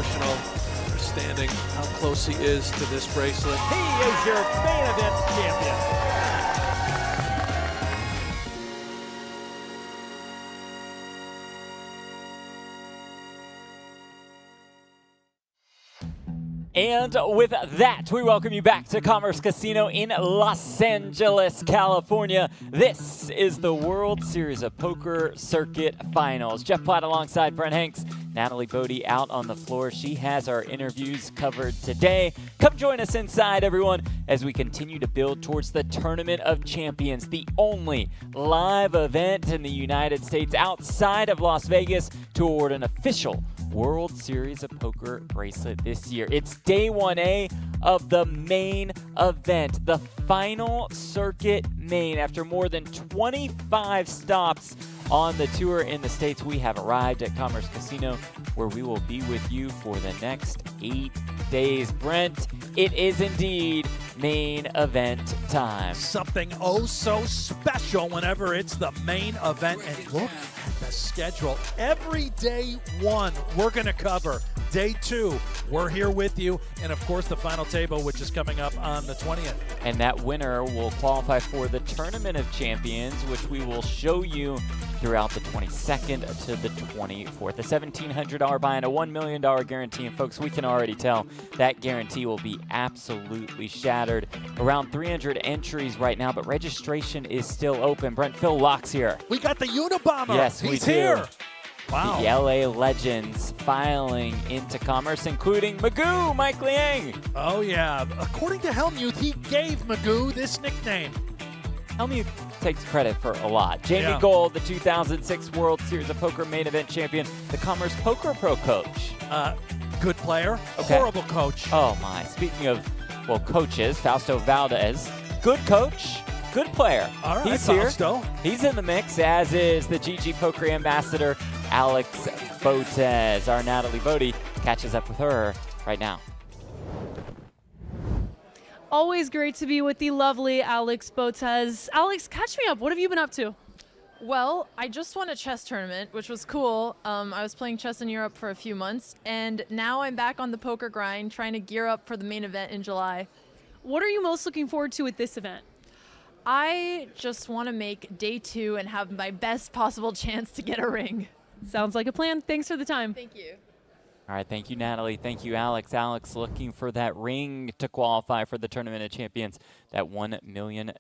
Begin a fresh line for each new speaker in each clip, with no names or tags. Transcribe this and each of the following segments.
emotional, understanding how close he is to this bracelet.
He is your main event champion.
And with that, we welcome you back to Commerce Casino in Los Angeles, California. This is the World Series of Poker Circuit Finals. Jeff Platt alongside Brent Hanks. Natalie Bodie out on the floor. She has our interviews covered today. Come join us inside, everyone, as we continue to build towards the Tournament of Champions, the only live event in the United States outside of Las Vegas to award an official World Series of Poker bracelet this year. It's day 1A of the main event, the final circuit main. After more than 25 stops on the tour in the States, we have arrived at Commerce Casino, where we will be with you for the next 8 days. Brent, it is indeed main event time.
Something oh so special whenever it's the main event. And look at the schedule. Every day one, we're going to cover. Day 2, we're here with you. And of course, the final table, which is coming up on the 20th.
And that winner will qualify for the Tournament of Champions, which we will show you throughout the 22nd to the 24th. A $1,700 buy and a $1 million guarantee. And folks, we can already tell that guarantee will be absolutely shattered. Around 300 entries right now, but registration is still open. Brent, Phil Locke's here.
We got the Unabomber.
Yes,
He's
we do.
here. Wow.
The LA legends filing into Commerce, including Magoo, Mike Liang.
Oh, yeah. According to Helmuth, he gave Magoo this nickname.
Helmuth takes credit for a lot. Jamie Gold, the 2006 World Series of Poker main event champion, the Commerce Poker Pro coach.
Good player,
Okay.
horrible coach.
Oh, my. Speaking of, well, coaches, Fausto Valdez, good coach, good player.
All right,
He's
Fausto.
here. He's in the mix, as is the GG Poker ambassador, Alex Botez. Our Natalie Bodie catches up with her right now.
Always great to be with the lovely Alex Botez. Alex, catch me up. What have you been up to?
Well, I just won a chess tournament, which was cool. I was playing chess in Europe for a few months, and now I'm back on the poker grind, trying to gear up for the main event in July.
What are you most looking forward to at this event?
I just want to make day 2 and have my best possible chance to get a ring.
Sounds like a plan. Thanks for the time.
Thank you.
All right, thank you, Natalie. Thank you, Alex. Alex looking for that ring to qualify for the Tournament of Champions, that $1 million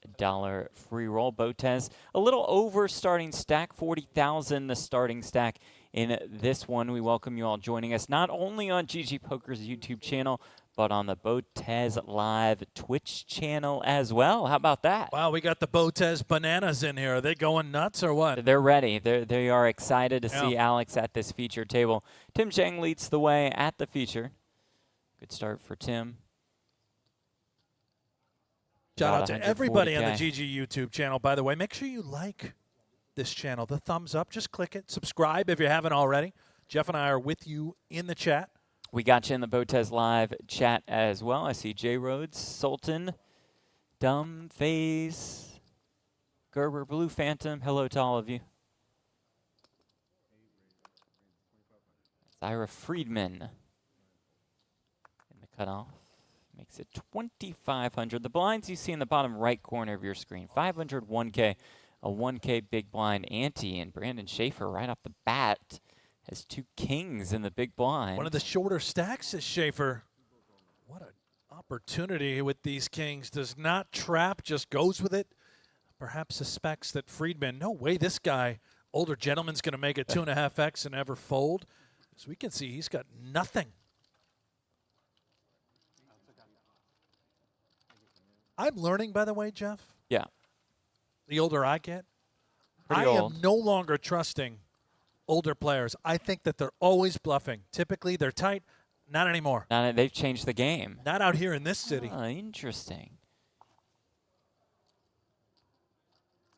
free roll. Botez, a little over starting stack, 40,000 the starting stack in this one. We welcome you all joining us, not only on GG Poker's YouTube channel, but on the BotezLive Twitch channel as well. How about that?
Wow, we got the Botez bananas in here. Are they going nuts or what?
They're ready. They are excited to see Alex at this feature table. Tim Zhang leads the way at the feature. Good start for Tim.
Shout
About
out to everybody on the
140K.
GG YouTube channel, by the way. Make sure you like this channel. The thumbs up, just click it. Subscribe if you haven't already. Jeff and I are with you in the chat.
We got you in the BotezLive chat as well. I see J Rhodes, Sultan, Dumb Phase, Gerber, Blue Phantom. Hello to all of you. Ira Friedman in the cutoff. Makes it 2,500. The blinds you see in the bottom right corner of your screen. 500, 1K, a 1K big blind ante. And Brandon Schaefer right off the bat has 2 kings in the big blind.
One of the shorter stacks is Schaefer. What an opportunity with these kings. Does not trap, just goes with it. Perhaps suspects that Friedman, no way this guy, older gentleman's going to make a 2.5x and ever fold. As we can see, he's got nothing. I'm learning, by the way, Jeff.
Yeah.
The older I get,
Pretty
I
old.
am no longer trusting older players. I think that they're always bluffing. Typically, they're tight. Not anymore.
They've changed the game.
Not out here in this city.
Oh, interesting.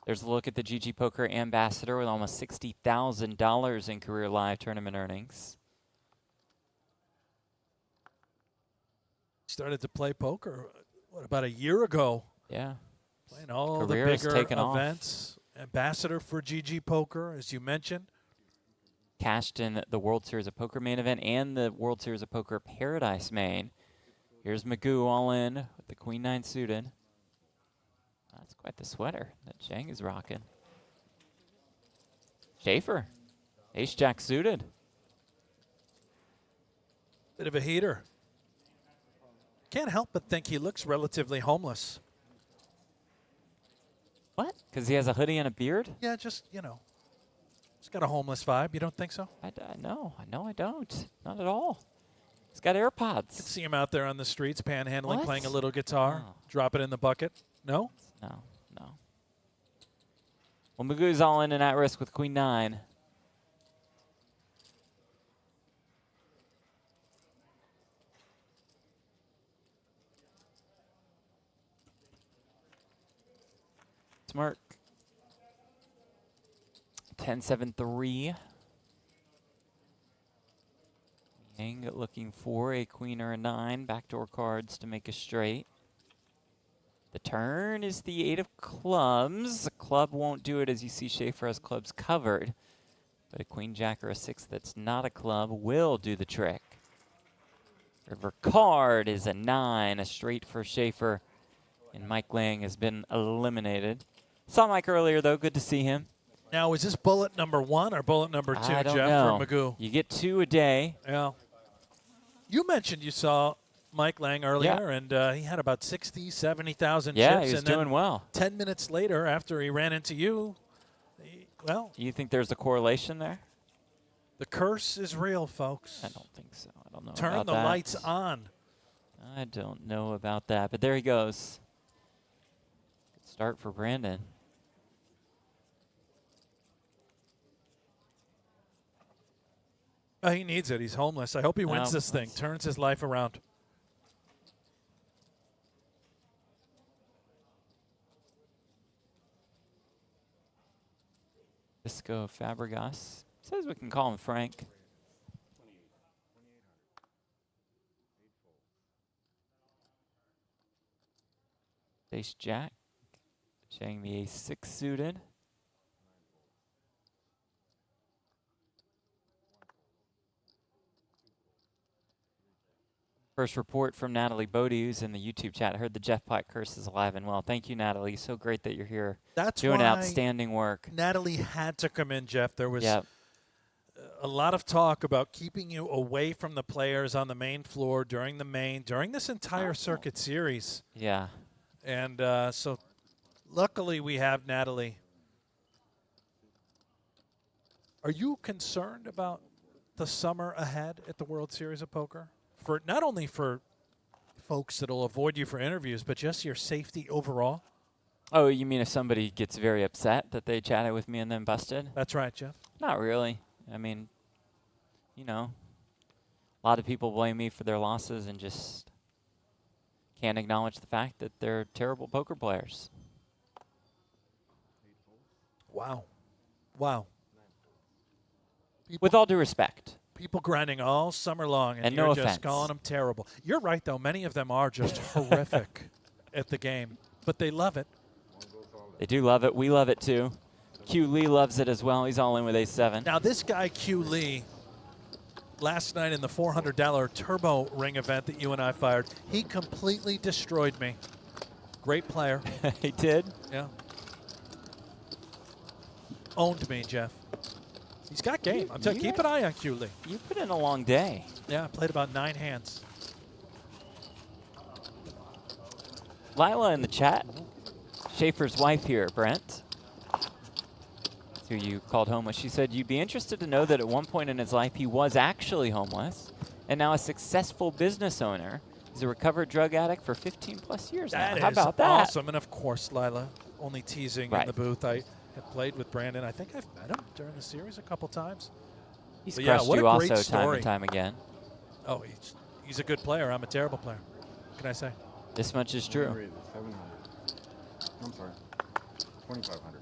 There's a look at the GG Poker ambassador with almost $60,000 in career live tournament earnings.
Started to play poker, what, about a year ago?
Yeah.
Playing all
Career has
the bigger
taken off.
events. Ambassador for GG Poker, as you mentioned.
cashed in the World Series of Poker main event and the World Series of Poker Paradise main. Here's Magoo all in with the Queen 9 suited. That's quite the sweater that Zhang is rocking. Schaefer, Ace-Jack suited.
Bit of a heater. Can't help but think he looks relatively homeless.
What? Because he has a hoodie and a beard?
Yeah, just, you know, it's got a homeless vibe. You don't think so?
No, I don't. Not at all. He's got AirPods.
Could see him out there on the streets panhandling,
What?
playing a little guitar,
Oh.
drop it in the bucket. No?
No. Well, Magoo's all in and at risk with Queen 9. Smart. 10-7-3. Yang looking for a queen or a 9. Backdoor cards to make a straight. The turn is the 8 of clubs. A club won't do it, as you see Schaefer has clubs covered. But a queen, jack, or a 6 that's not a club will do the trick. River card is a 9, a straight for Schaefer. And Mike Lang has been eliminated. Saw Mike earlier, though. Good to see him.
Now, is this bullet number 1 or bullet number 2,
I don't
Jeff,
know.
for Magoo?
You get 2 a day.
Yeah. You mentioned you saw Mike Lang earlier, and he had about 60, 70,000
Yeah,
chips.
he was
and then
doing well.
10 minutes later, after he ran into you, well,
You think there's a correlation there?
the curse is real, folks.
I don't think so. I don't know
Turn
about
the
that.
lights on.
I don't know about that, but there he goes. Good start for Brandon.
Oh, he needs it. He's homeless. I hope he wins
No,
this thing, turns his life around.
Visco Fabregas. Says we can call him Frank. Ace Jack. Showing the Ace-6 suited. First report from Natalie Bodie, who's in the YouTube chat. Heard the Jeff Pot curse is alive and well. Thank you, Natalie. So great that you're here.
That's
doing
why
outstanding work.
Natalie had to come in, Jeff. There was
Yep.
a lot of talk about keeping you away from the players on the main floor during this entire circuit series.
Yeah.
And so luckily we have Natalie. Are you concerned about the summer ahead at the World Series of Poker? For not only for folks that'll avoid you for interviews, but just your safety overall?
Oh, you mean if somebody gets very upset that they chatted with me and then busted?
That's right, Jeff.
Not really. I mean, you know, a lot of people blame me for their losses and just can't acknowledge the fact that they're terrible poker players.
Wow. Wow.
With all due respect.
People grinding all summer long, and
no
you're just
offense.
calling them terrible. You're right, though. Many of them are just horrific at the game, but they love it.
They do love it. We love it, too. Q Lee loves it as well. He's all in with Ace-7.
Now, this guy, Q Lee, last night in the $400 Turbo Ring event that you and I fired, he completely destroyed me. Great player.
He did?
Yeah. Owned me, Jeff. He's got game. I'm telling you, keep an eye on Q Lee.
You put in a long day.
Yeah, I played about 9 hands.
Lila in the chat. Schaefer's wife here, Brent. That's who you called homeless. She said, you'd be interested to know that at one point in his life he was actually homeless and now a successful business owner. He's a recovered drug addict for 15 plus years now. How about that?
Awesome. And of course, Lila, only teasing in
Right.
the booth. I have played with Brandon. I think I've met him during the series a couple times.
He's
But yeah,
crushed
what
you
a great
also time
story.
and time again.
Oh, he's a good player. I'm a terrible player. What can I say?
This much is true.
700. I'm sorry. 2,500.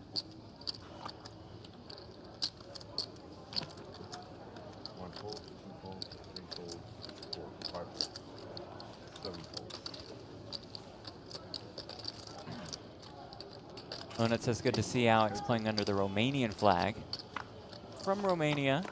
One fold, two folds, three folds, 4, 5, 7 folds.
Onat says, good to see Alex playing under the Romanian flag. From Romania.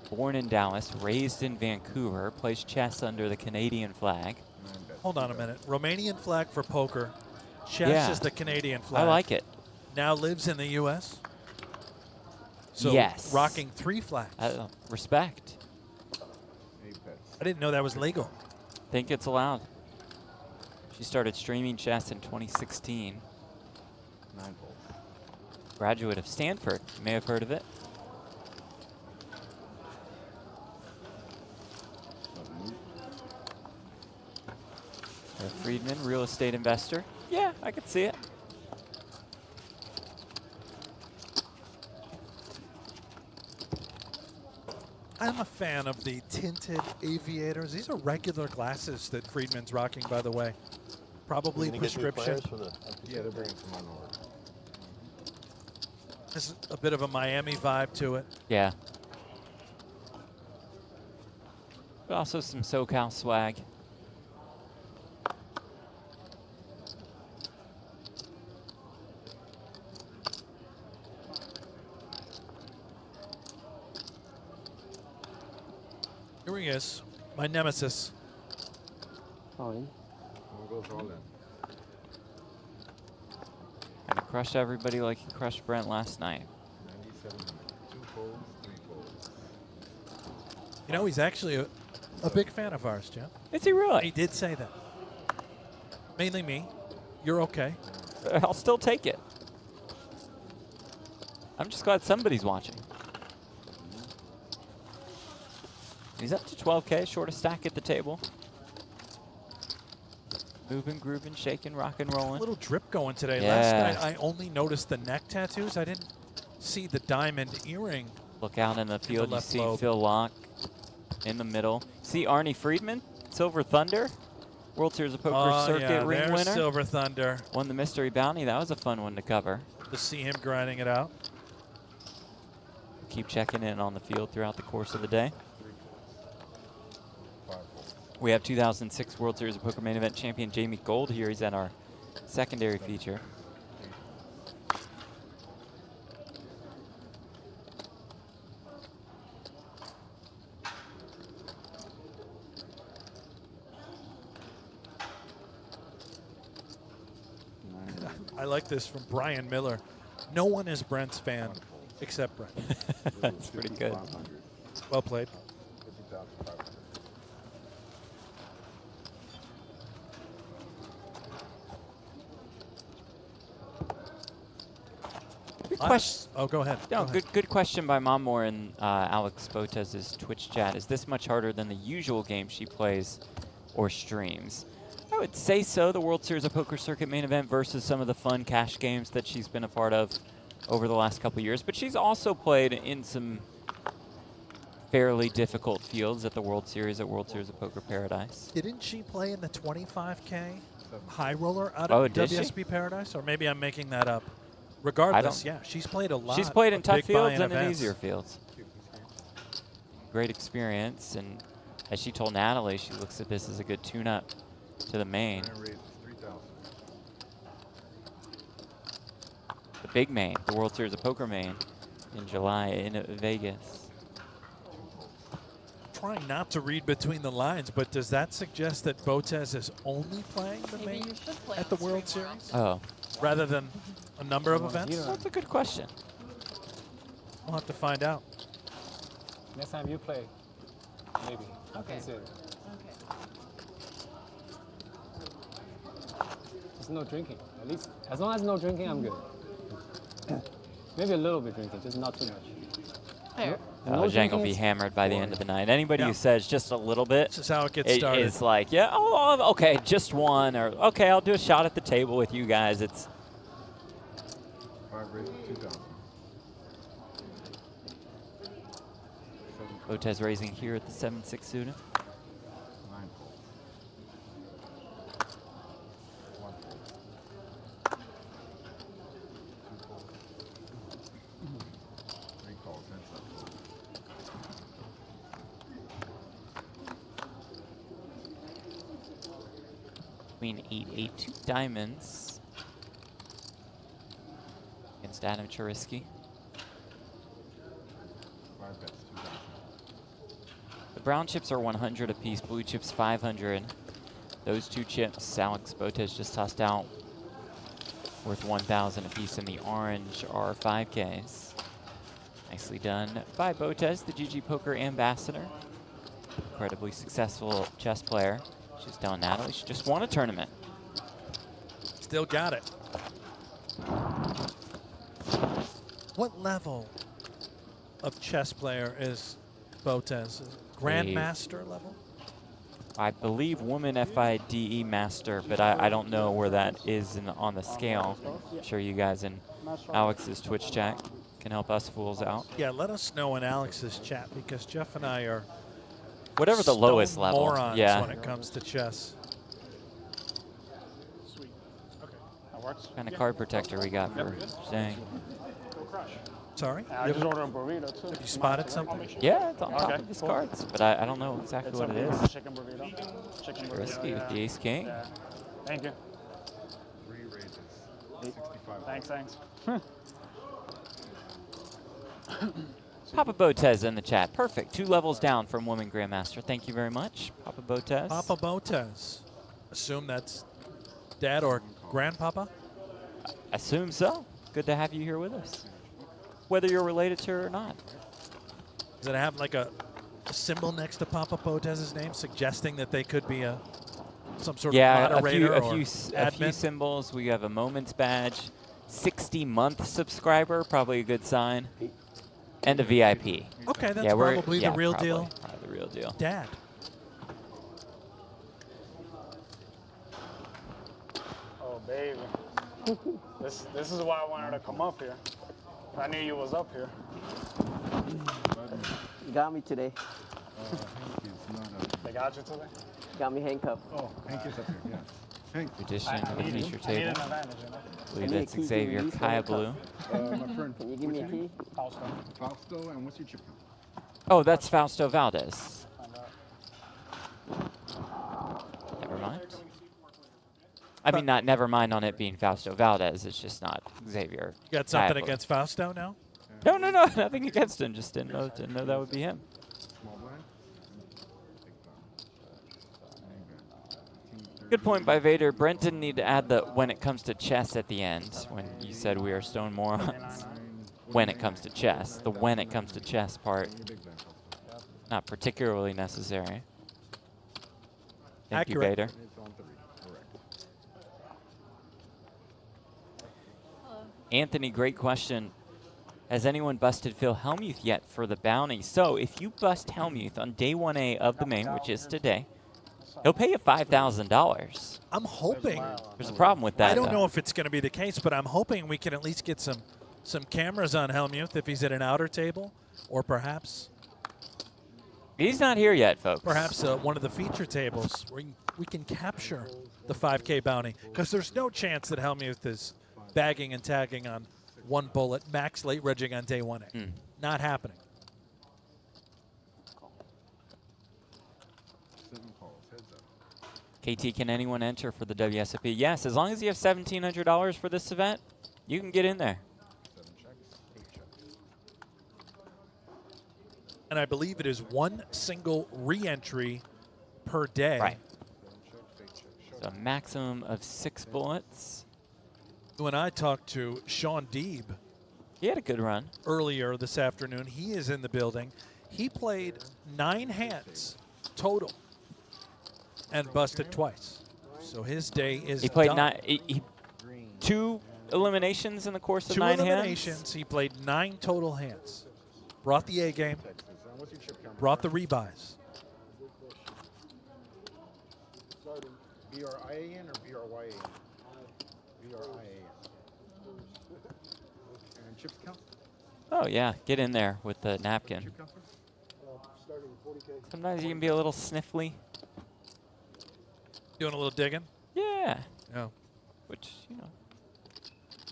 Born in Dallas, raised in Vancouver, plays chess under the Canadian flag.
9 bets.
Hold on a minute. Romanian flag for poker. Chess
Yeah.
is the Canadian flag.
I like it.
Now lives in the U.S. So
Yes.
rocking 3 flags.
Respect.
8 bets.
I didn't know that was legal.
Think it's allowed. She started streaming chess in 2016.
9 folds.
Graduate of Stanford. You may have heard of it. Friedman, real estate investor. Yeah, I could see it.
I'm a fan of the tinted aviators. These are regular glasses that Friedman's rocking, by the way. Probably prescription.
Yeah, they're bringing some on order.
There's a bit of a Miami vibe to it.
Yeah. But also some SoCal swag.
Here he is, my nemesis.
One goes all in.
Gonna crush everybody like he crushed Brent last night.
9,700. 2 folds, 3 folds.
You know, he's actually a big fan of ours, Jeff.
Is he
He
really?
did say that. Mainly me. You're okay.
I'll still take it. I'm just glad somebody's watching. He's up to 12K, shortest stack at the table. Moving, grooving, shaking, rocking,
A
rolling.
little drip going today.
Yeah.
Last night I only noticed the neck tattoos. I didn't see the diamond earring.
Look out in the field, you
left
see
lobe.
Phil Locke in the middle. See Arnie Friedman, Silver Thunder, World Series of Poker Circuit
yeah,
ring
there's
winner.
Silver Thunder.
Won the Mystery Bounty. That was a fun one to cover.
To see him grinding it out.
Keep checking in on the field throughout the course of the day.
5 folds.
We have 2006 World Series of Poker main event champion Jamie Gold here. He's at our secondary feature.
I like this from Brian Miller. No one is Brent's fan except Brent.
That's pretty good.
5,500.
Well played.
50,500.
Good question.
Oh, go ahead.
No,
Go ahead.
good question by Momor in Alex Botez's Twitch chat. Is this much harder than the usual game she plays or streams? I would say so. The World Series of Poker Circuit main event versus some of the fun cash games that she's been a part of over the last couple years. But she's also played in some fairly difficult fields at the World Series of Poker Paradise.
Didn't she play in the 25K high roller out
Oh,
of
did she?
WSP Paradise? Or maybe I'm making that up. Regardless, yeah, she's played a lot.
She's played in
of
tough
big
fields
buy-in
and in
events.
easier fields. Great experience, and as she told Natalie, she looks at this as a good tune-up to the main.
Iron raise is 3,000.
The big main, the World Series of Poker main in July in Vegas.
Trying not to read between the lines, but does that suggest that Botez is only playing the
Maybe
main
you should play
at
on
the World
stream more
Series
Oh,
rather than a number of events?
that's a good question.
We'll have to find out.
Next time you play, maybe.
Okay.
That's it.
Okay.
Just no drinking. At least, as long as no drinking, I'm good. Maybe a little bit drinking, just not too much.
Fair.
No
Zhang will
drinking
be
is-
hammered by the end of the night. Anybody
Yeah.
who says just a little bit
This is how it gets started.
is like, yeah, oh, okay, just one, or okay, I'll do a shot at the table with you guys. It's
5 raise is 2,000. 7
Botez raising here at the 7-6 suited.
9 folds. 1 fold. 2 folds. 3 calls. Heads up.
Queen 8-8, 2 diamonds against Adam Charisky.
5 bets, 2,000.
The brown chips are 100 apiece, blue chips 500. Those two chips, Alex Botez just tossed out, worth 1,000 apiece, and the orange are 5Ks. Nicely done by Botez, the GG Poker ambassador. Incredibly successful chess player. She's telling Natalie she just won a tournament.
Still got it. What level of chess player is Botez? Grandmaster level?
I believe woman FIDE master, but I don't know where that is on the scale. I'm sure you guys in Alex's Twitch chat can help us fools out.
Yeah, let us know in Alex's chat because Jeff and I are
whatever the lowest
stone
level.
morons
Yeah.
when it comes to chess.
What kind of card protector we got for staying?
Sorry?
I just ordered a burrito too.
You spotted something?
Yeah, it's on top
Okay,
of his
cool.
cards, but I don't know exactly what it is.
Chicken burrito. Chicken burrito.
Risky with the ace king.
Yeah. Thank you.
3 raises. 65.
Thanks.
Papa Botez in the chat. Perfect. 2 levels down from Woman Grandmaster. Thank you very much, Papa Botez.
Papa Botez. Assume that's dad or grandpapa?
Assume so. Good to have you here with us, whether you're related to her or not.
Does it have like a symbol next to Papa Botez's name suggesting that they could be some sort of moderator
a
or
few
admin?
symbols. We have a Moments badge, 60-month subscriber, probably a good sign, and a VIP.
Okay, that's
Yeah,
probably the real
probably,
deal.
Probably the real deal.
Dad.
Oh baby. This is why I wanted to come up here. I knew you was up here.
You got me today.
They got you today?
Got me handcuffed.
Oh, Hank is up here, yeah. Hank,
Tradition of the feature
I need an
table.
advantage, you know?
I believe
I need a
that's
key to
Xavier
release
Kaya
one
Blue.
my friend.
Can you give me a key?
Fausto.
Fausto, and what's your chip count?
Oh, that's Fausto Valdez. Never mind. I mean, not never mind on it being Fausto Valdez. It's just not Xavier.
You got something
Kaya Blue.
against Fausto now?
No, nothing against him. Just didn't know that would be him.
Small blind?
Good point by Vader. Brent didn't need to add the when it comes to chess at the end when you said we are stone morons. When it comes to chess. The when it comes to chess part, not particularly necessary. Thank you,
Accurate.
Vader.
It's on 3, correct.
Anthony, great question. Has anyone busted Phil Hellmuth yet for the bounty? So if you bust Hellmuth on day 1A of the main, which is today, he'll pay you $5,000.
I'm hoping.
There's a problem with that.
I don't
though.
know if it's going to be the case, but I'm hoping we can at least get some cameras on Hellmuth if he's at an outer table, or perhaps
He's not here yet, folks.
one of the feature tables where we can capture the 5K bounty, because there's no chance that Hellmuth is bagging and tagging on 1 bullet, max late regging on day 1A. Not happening.
7 calls, heads up.
KT, can anyone enter for the WSOP? Yes, as long as you have $1,700 for this event, you can get in there.
7 checks, 8 checks.
And I believe it is 1 single re-entry per day.
Right.
7 checks, 8 checks.
So a maximum of 6 bullets.
When I talked to Sean Deeb
He had a good run.
earlier this afternoon, he is in the building. He played 9 hands total and busted twice. So his day is
He played
done.
2 eliminations in the course of
2
9 hands.
eliminations. He played 9 total hands. Brought the A game,
Texas, and what's your chip count?
brought the rebuys.
B-R-I-A-N or B-R-Y-A-N? B-R-I-A-N. And chips count?
Oh, yeah. Get in there with the napkin.
Chip count, sir?
Sometimes you can be a little sniffly.
Doing a little digging.
Yeah.
Yeah.
Which,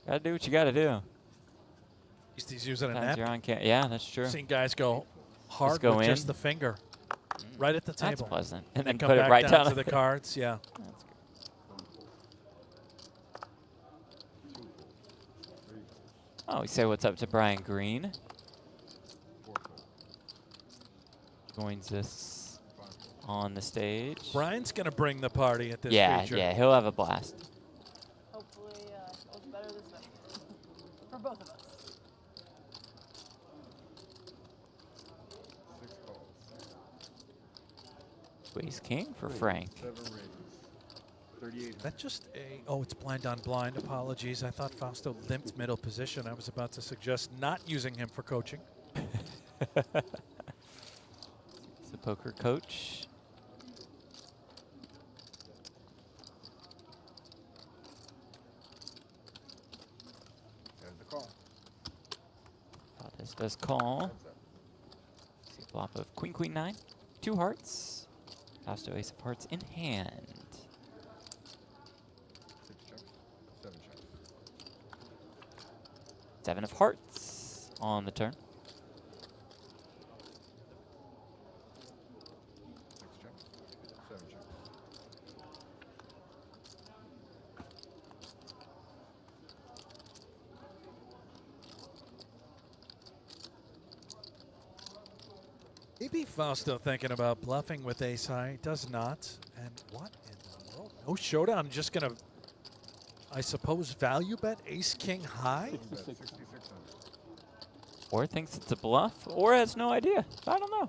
gotta do what you gotta do.
He's using a
Sometimes you're
napkin.
on yeah, that's true.
Seen guys go hard
go
with
in.
just the finger, right at the table.
That's pleasant. And
And
then
come
put it
back
right
down
down
to the cards. Yeah.
That's good. Oh, we say what's up to Brian Green.
4 calls.
Joins us on the stage.
Brian's going to bring the party at this
Yeah,
feature.
yeah, he'll have a blast.
Hopefully, it goes better this way for both of us.
6 calls.
Ace king for Frank.
7 raises. 38.
That just a, oh, it's blind on blind. Apologies. I thought Fausto limped middle position. I was about to suggest not using him for coaching.
It's the poker coach.
And the call.
Botez does call. See a flop of queen, queen, 9. 2 hearts. Fausto ace of hearts in hand.
6 checks. 7 checks.
7 of hearts on the turn.
6 checks. 7 checks.
Maybe Fausto thinking about bluffing with ace high. Does not. And what in the world? No showdown. Just going to, I suppose, value bet ace king high?
6,600.
Or thinks it's a bluff, or has no idea. I don't know.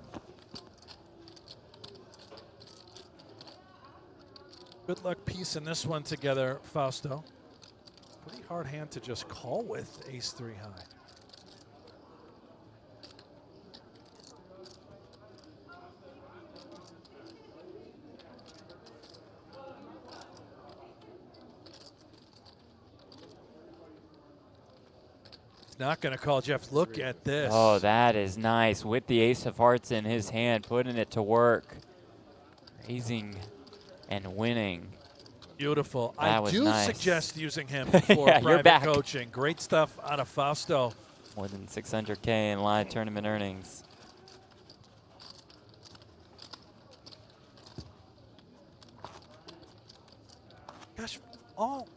Good luck piecing this one together, Fausto. Pretty hard hand to just call with ace 3 high. Not going to call Jeff. Look at this.
Oh, that is nice. With the ace of hearts in his hand, putting it to work. Raising and winning.
Beautiful.
That
I
was
do
nice.
suggest using him for
Yeah, you're
private
back.
coaching. Great stuff out of Fausto.
More than 600K in live tournament earnings.
Gosh, all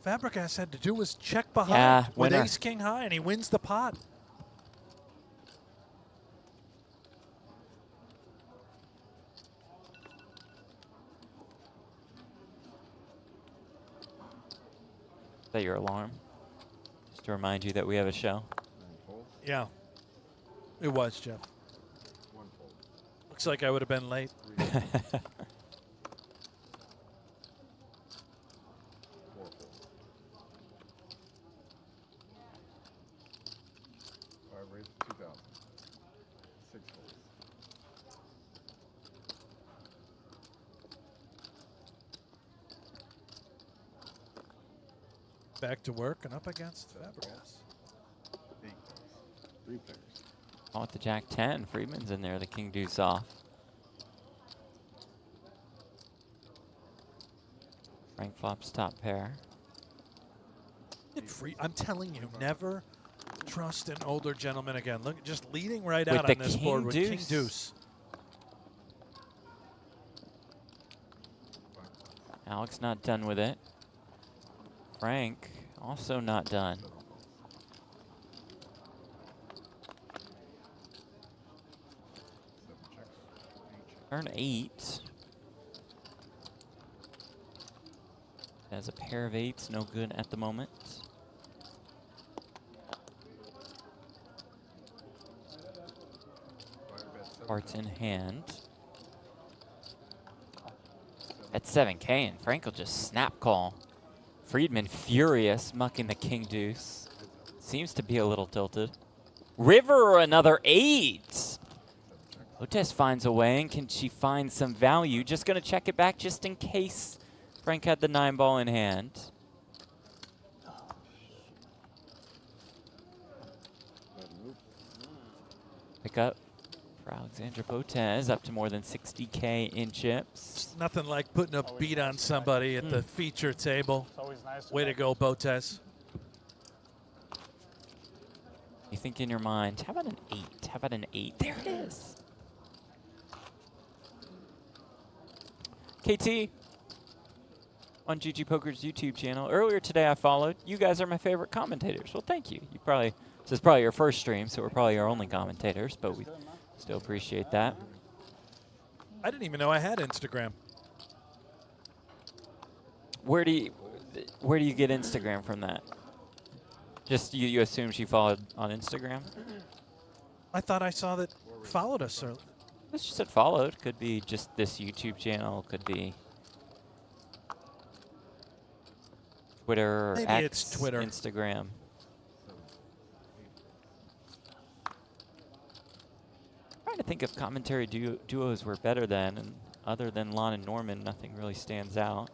Fabregas had to do was check behind
Yeah,
with
winner.
ace king high, and he wins the pot.
Is that your alarm? Just to remind you that we have a show.
9 fold.
Yeah, it was, Jeff.
1 fold.
Looks like I would have been late.
3 fold. 4 fold. 5 raises. 2,000. 6 folds.
Back to work and up against Fabregas.
8 calls. 3 pairs.
Oh, with the jack 10. Friedman's in there. The king deuce off. Frank flops top pair.
I'm telling you, never trust an older gentleman again. Look, just leading right
With
out
the
on this
king
board with king
deuce.
deuce.
Alex not done with it. Frank also not done.
7 folds. 7 checks. 8 checks.
Turn 8. Has a pair of 8s, no good at the moment.
5 bet. 7
Hearts in
times.
hand. At 7K, and Frank will just snap call. Friedman furious, mucking the king deuce. Seems to be a little tilted. River, another 8.
7 checks.
Botez finds a way, and can she find some value? Just going to check it back just in case Frank had the 9 ball in hand. Pick up for Alexandra Botez, up to more than 60K in chips.
Nothing like putting a beat on somebody at the feature table.
It's always nice.
Way to go, Botez.
You think in your mind, how about an 8? How about an 8? There it is. KT on GG Poker's YouTube channel. Earlier today I followed. You guys are my favorite commentators. Well, thank you. This is probably your first stream, so we're probably your only commentators, but we still appreciate that.
I didn't even know I had Instagram.
Where do you get Instagram from that? Just you assume she followed on Instagram?
I thought I saw that followed us. Or
She said followed. Could be just this YouTube channel. Could be Twitter or
Maybe
X,
it's Twitter.
Instagram. Trying to think if commentary duos were better then, and other than Lon and Norman, nothing really stands out.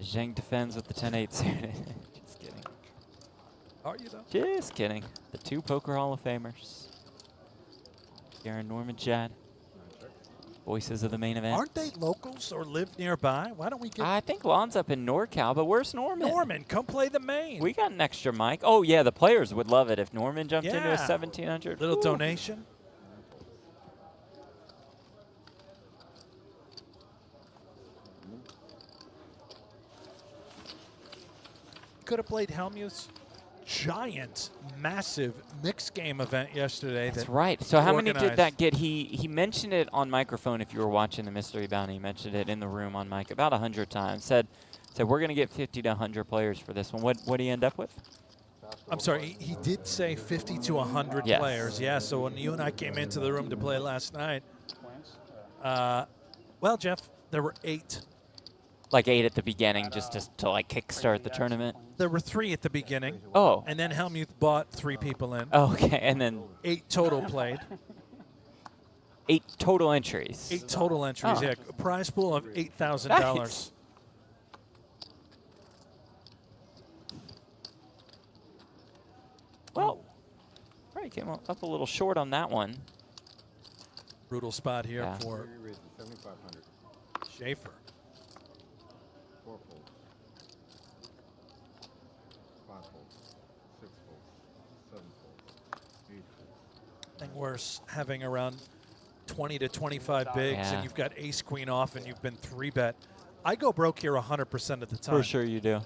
Zhang defends with the 10-8 suited. Just kidding.
are you though?
Just kidding. The 2 Poker Hall of Famers. Garen, Norman, Chad. Voices of the main event.
Aren't they locals or live nearby? Why don't we get
I think Lon's up in NorCal, but where's Norman?
Norman? Come play the main.
We got an extra mic. Oh, yeah, the players would love it if Norman jumped into a
Yeah.
1700.
Little
Ooh.
donation. Could have played Helmuth's giant, massive mixed game event yesterday.
That's
that
right. So how many did
organized.
that get? He mentioned it on microphone if you were watching the Mystery Bounty. He mentioned it in the room on mic about 100 times. Said we're going to get 50 to 100 players for this one. What did he end up with?
I'm sorry, he did say 50 to 100
Yes.
players. Yeah, so when you and I came into the room to play last night,
Twins?
well, Jeff, there were 8.
Like 8 at the beginning just to like kickstart the tournament.
There were 3 at the beginning,
Oh.
and then Helmuth bought 3 people in.
Okay, and then
8 total played.
8 total entries.
8 total entries,
Oh.
yeah. A prize pool of $8,000.
Nice. Well, right, came up a little short on that one.
Brutal spot here
Yeah.
for
Three raises, 7,500.
Schaefer.
4 folds. 5 folds. 6 folds. 7 folds. 8 folds.
Nothing worse having around 20 to 25 bigs,
Yeah.
and you've got ace queen off, and you've been 3-bet. I go broke here 100% of the time.
For sure you do.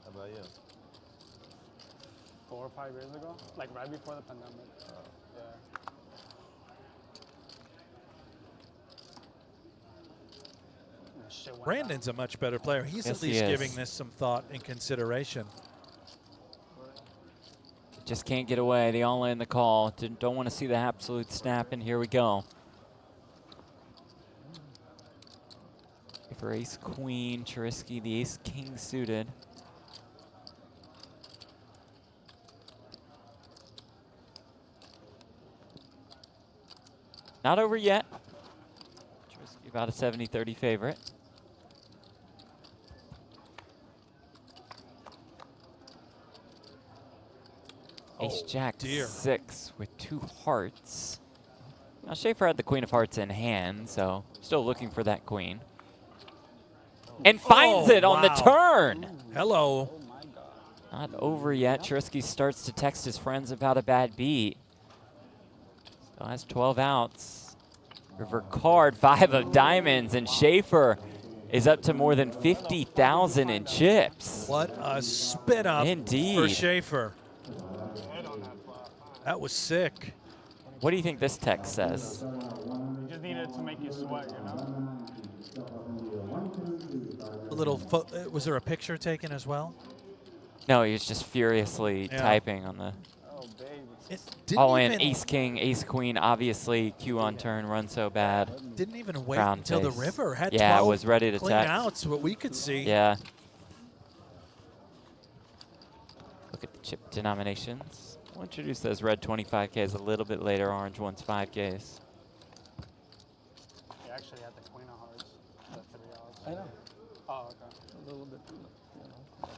How about you?
4 or 5 years ago, like right before the pandemic. Yeah. And shit went
Brandon's a much better player. He's
Yes,
at
he
least
is.
giving this some thought and consideration.
Just can't get away. The all-in, the call. Don't want to see the absolute snap, and here we go. For ace queen, Charisky, the ace king suited. Not over yet. Charisky about a 70-30 favorite. Ace jack
dear.
6 with 2 hearts. Now Schaefer had the queen of hearts in hand, so still looking for that queen. And finds it on the
wow.
turn.
Hello.
Not over yet. Charisky starts to text his friends about a bad beat. Still has 12 outs. River card, 5 of diamonds, and Schaefer is up to more than 50,000 in chips.
What a spin up
Indeed.
for Schaefer. That was sick.
What do you think this text says?
You just needed to make you sweat, you know?
A little. Was there a picture taken as well?
No, he was just furiously
Yeah.
typing on the
Oh, baby.
It didn't
all in.
even,
Ace king, ace queen. Obviously, Q on turn, run so bad.
Didn't even wait
Round
until the
face.
river had
Yeah,
12
was ready to
clean
text.
outs. What we could see.
Yeah. Look at the chip denominations. We'll introduce those red 25Ks a little bit later. Orange ones 5Ks.
You actually had the queen of hearts, the 3 outs.
I know.
Oh, okay.
A little bit, you know. But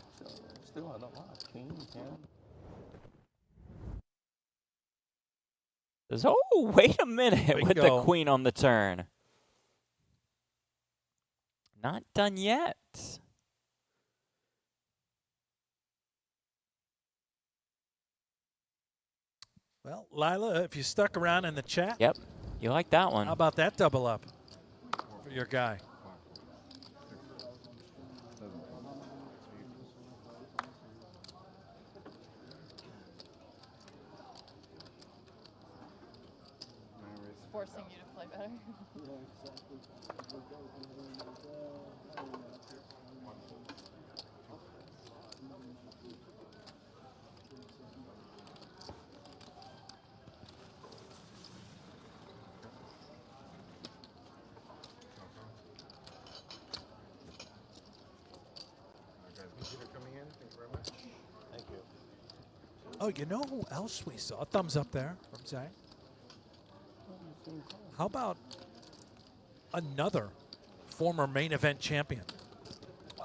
still had a lot. King, 10.
Says, oh, wait a minute with the
Bingo.
queen on the turn. Not done yet.
Well, Lila, if you stuck around in the chat,
Yep. You like that one.
how about that double up for your guy?
7 folds. 8 folds.
forcing you to play better.
Guys, consider coming in. Thank you very much.
Thank you.
Oh, you know who else we saw? Thumbs up there from Zhang. How about another former main event champion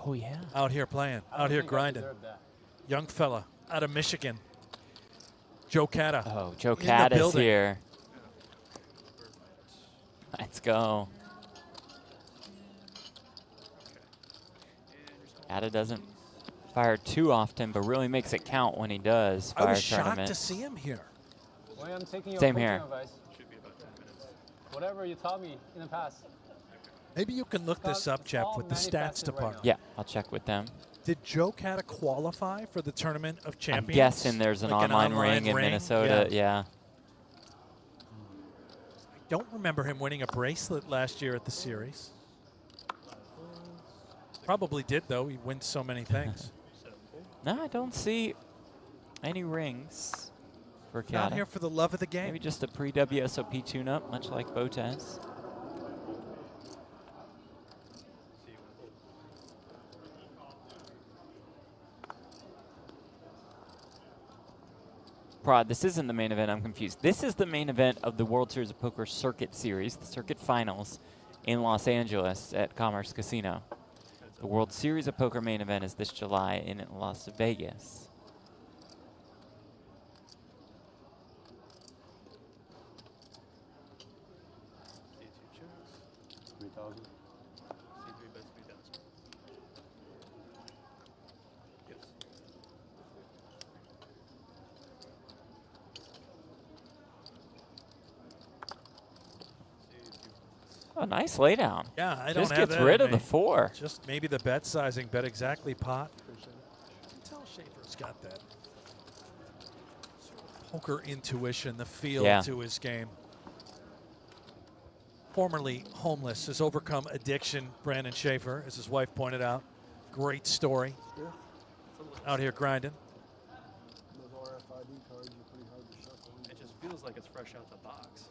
Oh, yeah.
out here playing,
I don't
out here
think I
grinding?
deserve that.
Young fella out of Michigan, Joe Cata.
Oh, Joe
in the
Cat is
building.
here. Let's go. Cata doesn't fire too often, but really makes it count when he does
I
fire
was shocked
tournament.
to see him here.
Well, I'm taking your
Same
coaching
here.
advice. Whatever you taught me in the past.
Maybe you can look this up,
It's
Jeff,
all
with the stats
manufactured right
department.
Yeah, I'll check with them.
Did Joe Cata qualify for the Tournament of
I'm
Champions?
guessing there's an
Like
online ring in Minnesota. Yeah.
I don't remember him winning a bracelet last year at the series. Probably did, though. He wins so many things.
No, I don't see any rings for
Not
Cata.
here for the love of the game.
Maybe just a pre-WSOP tune-up, much like Botez. Prod, this isn't the main event. I'm confused. This is the main event of the World Series of Poker Circuit Series, the Circuit Finals in Los Angeles at Commerce Casino. The World Series of Poker main event is this July in Las Vegas. Oh, nice laydown.
Yeah, I don't
Just
have
gets
that
rid
in
of the
me.
4.
Just maybe the bet sizing, bet exactly pot. Tell Schaefer's got that sort of poker intuition, the feel
Yeah.
to his game. Formerly homeless, has overcome addiction, Brandon Schaefer, as his wife pointed out. Great story. Out here grinding.
Those RFID cards are pretty hard to shuffle.
It just feels like it's fresh out the box.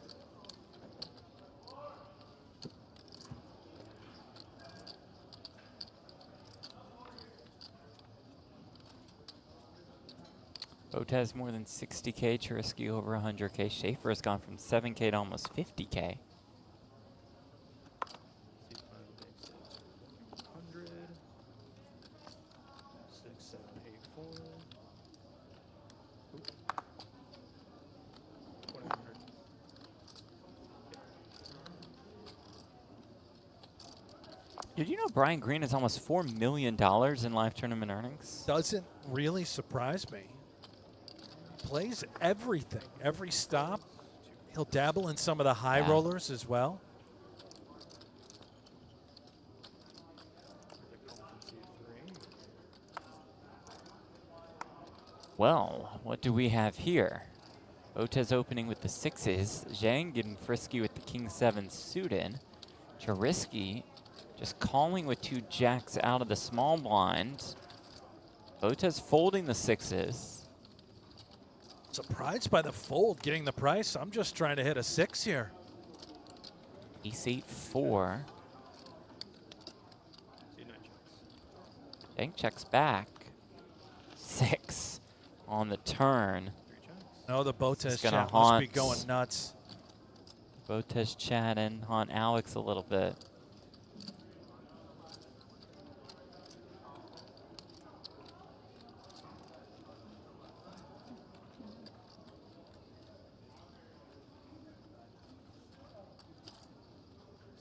Botez more than 60K, Charisky over 100K. Schaefer has gone from 7K to almost 50K.
100, 6, 7, 8, 4. Oop. 2100.
Did you know Brian Green has almost $4 million in live tournament earnings?
Doesn't really surprise me. Plays everything, every stop. He'll dabble in some of the high
Yeah.
rollers as well.
Well, what do we have here? Botez opening with the 6s. Zhang getting frisky with the King-7 suited. Charisky just calling with 2 jacks out of the small blind. Botez folding the 6s.
Surprised by the fold, getting the price. I'm just trying to hit a 6 here.
Ace-8, 4. Zhang checks back. 6 on the turn.
No, the Botez
is gonna
chat must be
haunt.
going nuts.
Botez chatting on Alex a little bit.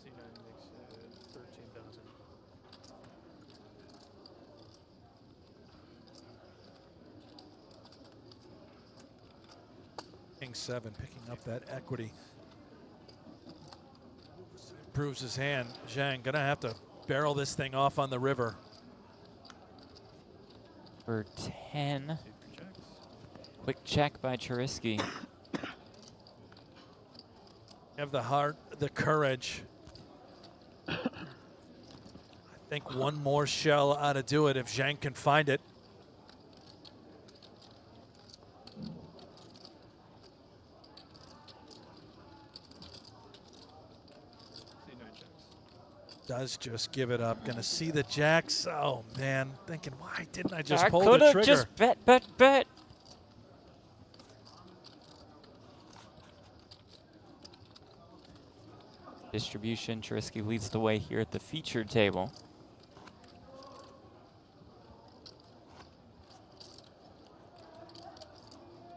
C9 makes it 13,000.
King-7 picking up that equity. Proves his hand. Zhang gonna have to barrel this thing off on the river.
For 10.
Checks.
Quick check by Charisky.
Have the heart, the courage. I think one more shell ought to do it if Zhang can find it. Does just give it up. Gonna see the jacks. Oh man, thinking why didn't I just pull the trigger?
Just bet. Distribution, Trubisky leads the way here at the featured table.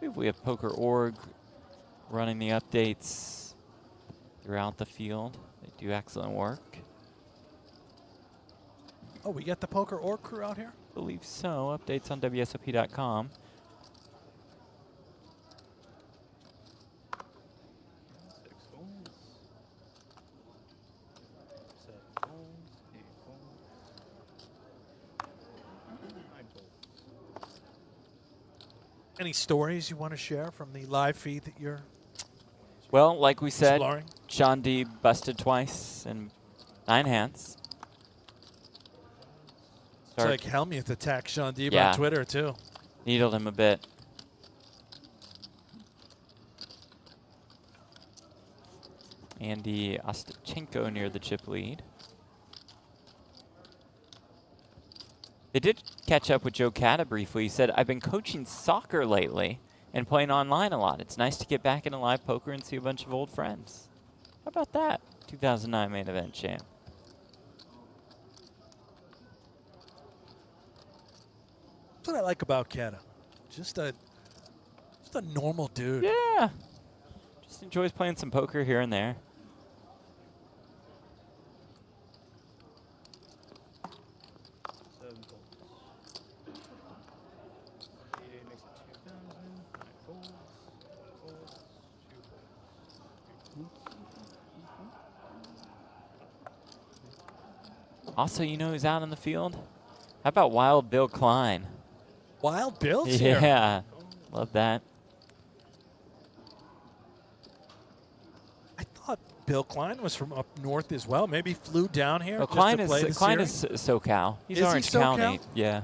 We have Poker.org running the updates throughout the field. They do excellent work.
Oh, we got the Poker.org crew out here?
I believe so. Updates on WSOP.com.
Any stories you want to share from the live feed that you're
Well, like we said,
exploring?
Sean D busted twice and 9 hands.
It's like Helmuth attacked Sean Deeb
Yeah.
on Twitter, too.
Needled him a bit. Andy Ostachenko near the chip lead. They did catch up with Joe Cata briefly. He said, I've been coaching soccer lately and playing online a lot. It's nice to get back into live poker and see a bunch of old friends. How about that? 2009 main event champ.
That's what I like about Cata. Just a normal dude.
Yeah. Just enjoys playing some poker here and there. Also, you know who's out in the field? How about Wild Bill Klein?
Wild Bill's here.
Yeah, love that.
I thought Bill Klein was from up north as well. Maybe flew down here.
Well,
just
Klein
to play the
is
series?
SoCal. He's
Is he
Orange
SoCal?
County. Yeah.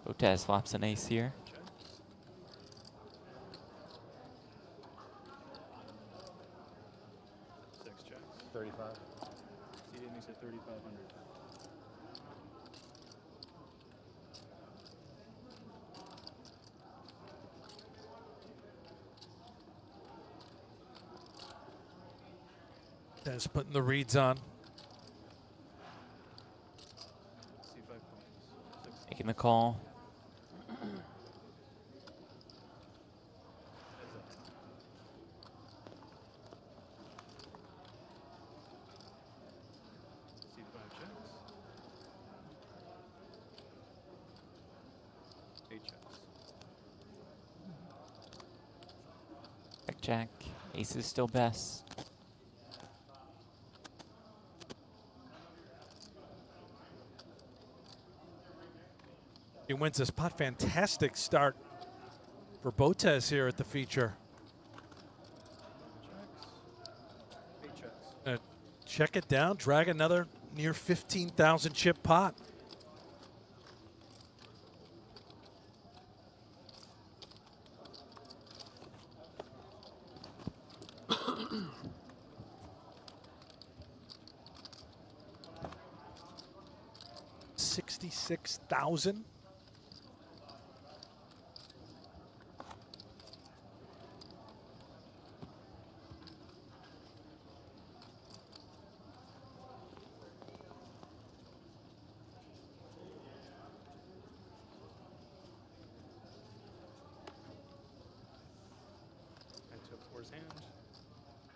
Botez flops an ace here.
Six checks. 35.
CD makes it 3,500.
That's putting the reads on.
C5 points.
Making the call.
C5 checks. 8 checks.
Jack. Ace is still best.
He wins this pot. Fantastic start for Botez here at the feature.
Checks. 8 checks.
Check it down, drag another near 15,000 chip pot. $66,000.
I took 4's hand.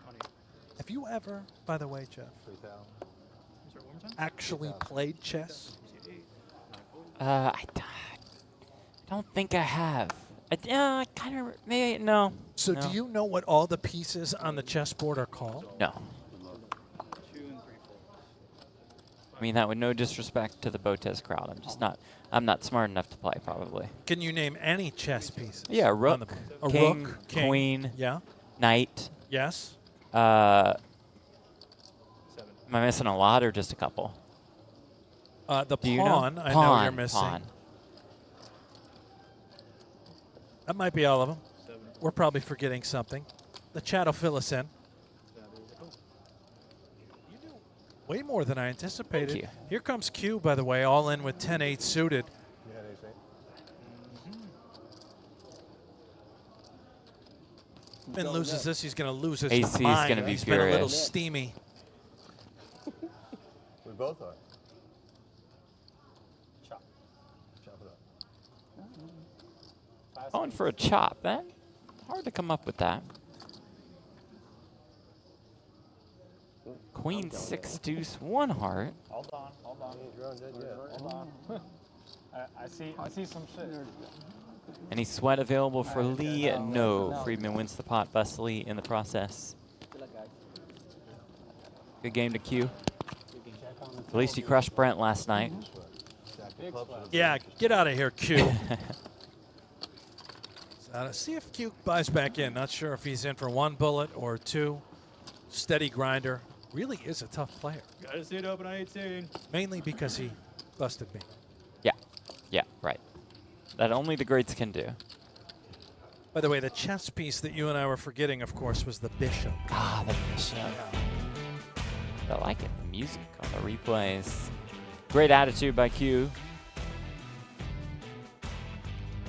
Money.
Have you ever, by the way, Jeff,
3,000.
Sorry, one more time?
actually played chess?
C8. 9 folds.
I don't think I have. I kind of, maybe, no.
So
No.
do you know what all the pieces on the chessboard are called?
No.
2 and 3 folds.
I mean that with no disrespect to the Botez crowd. I'm not smart enough to play probably.
Can you name any chess pieces?
Yeah,
on
rook,
a
king,
rook, king,
queen,
yeah,
knight.
yes.
Am I missing a lot or just a couple?
The
Do you
pawn,
know?
I know
Pawn,
you're missing.
pawn.
That might be all of them. We're probably forgetting something. The chat will fill us in. You do way more than I anticipated.
Thank you.
Here comes Q, by the way, all in with 10-8 suited.
Yeah, they say.
Finn loses this, he's going to lose his
AC is
mind.
gonna be
He's been a little
furious.
steamy.
We both are. Chop. Chop it up.
Going for a chop. That hard to come up with that. Queen 6 deuce 1 heart.
Hold on. Hold on. I see some shit.
Any sweat available for Lee? No. Friedman wins the pot. Busts Lee in the process. Good game to Q. At least he crushed Brent last night.
Yeah, get out of here, Q. See if Q buys back in. Not sure if he's in for 1 bullet or 2. Steady grinder. Really is a tough player.
Gotta see it open on 18.
Mainly because he busted me.
Yeah, right. That only the greats can do.
By the way, the chess piece that you and I were forgetting, of course, was the bishop.
Ah, the bishop. I like it. The music on the replays. Great attitude by Q.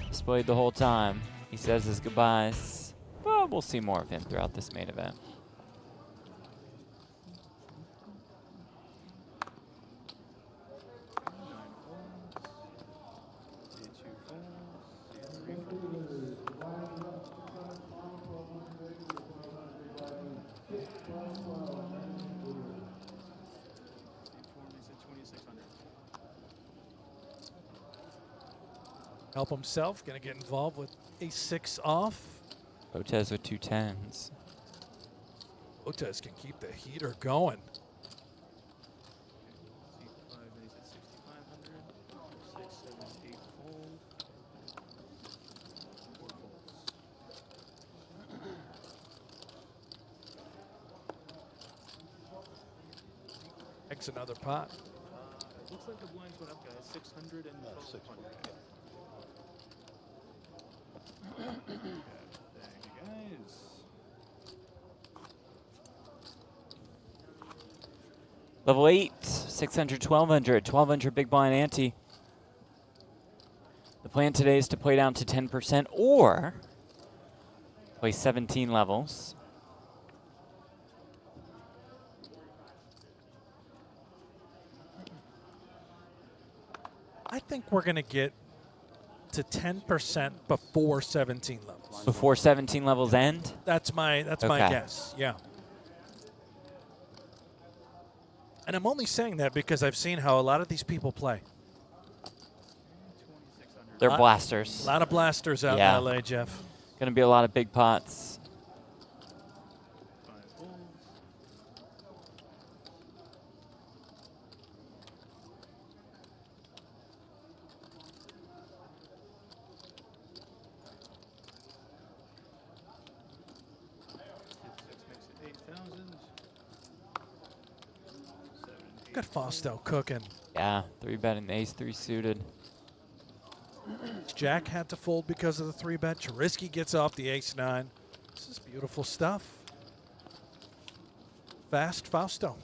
Displayed the whole time. He says his goodbyes. Well, we'll see more of him throughout this main event.
Help himself, gonna get involved with a6 off.
Botez with 2 10s.
Botez can keep the heater going. Makes another pot.
Looks like the blinds went up, guys. 600 and 1200. Thank you, guys.
Level 8, 600, 1200. 1200 big blind ante. The plan today is to play down to 10% or play 17 levels.
I think we're gonna get to 10% before 17 levels.
Before 17 levels end?
That's my
Okay.
guess. Yeah. And I'm only saying that because I've seen how a lot of these people play.
They're
Lot-
blasters.
A lot of blasters out
Yeah.
in LA, Jeff.
Gonna be a lot of big pots.
Look at Fausto cooking.
Yeah, 3-betting the ace-3 suited.
Jack had to fold because of the 3-bet. Charisky gets off the ace-9. This is beautiful stuff. Fast Fausto.